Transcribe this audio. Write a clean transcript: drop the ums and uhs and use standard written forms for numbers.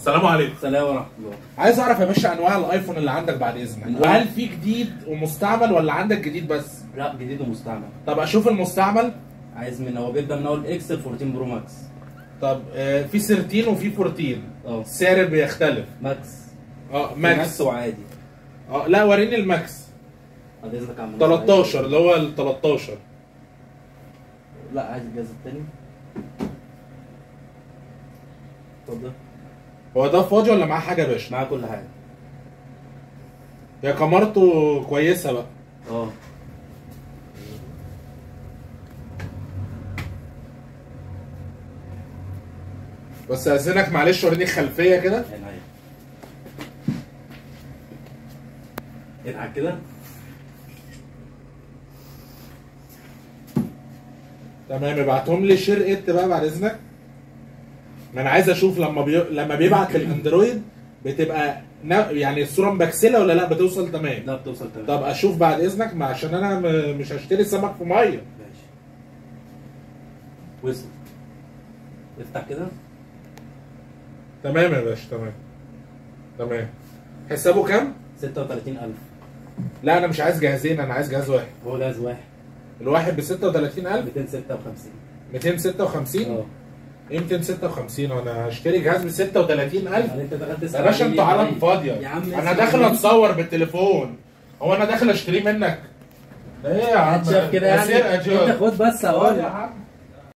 السلام عليكم. السلام ورحمه الله. عايز اعرف يا باشا انواع الايفون اللي عندك بعد اذنك، وهل في جديد ومستعمل ولا عندك جديد بس؟ لا، جديد ومستعمل. طب اشوف المستعمل. عايز من هو بيبدا من اول اكس 14 برو ماكس. طب في 13 وفي 14. السعر بيختلف. ماكس. ماكس وعادي. لا وريني الماكس. بعد اذنك يا عم. 13 اللي هو ال 13. لا، عايز الجهاز التاني. اتفضل. هو ده فاضي ولا معاه حاجه يا باشا؟ معاه كل حاجه. يا كاميرته كويسه بقى. بس اذنك معلش وريني الخلفيه كده. اضحك كده. تمام، ابعتهم لي شير ات بقى بعد اذنك. انا عايز اشوف لما بيبعت للاندرويد بتبقى يعني الصوره مبكسله ولا لا بتوصل تمام؟ لا، بتوصل تمام. طب اشوف بعد اذنك عشان انا مش هشتري سمك في ميه. ماشي. وصل. افتح كده. تمام يا باشا، تمام. حسابه كام؟ 36,000. لا انا مش عايز جهازين، انا عايز جهاز واحد. هو جهاز واحد. الواحد ب 36,000؟ 256. 256؟ ايه 256 وانا هشتري جهاز ب 36,000؟ انت دخلت يا باشا انتوا عالم فاضيه يا عم. انا داخل اتصور بالتليفون، هو انا داخل اشتريه منك؟ ايه يا عم؟ شايف كده يعني؟ انت خد بس اهو. يا عم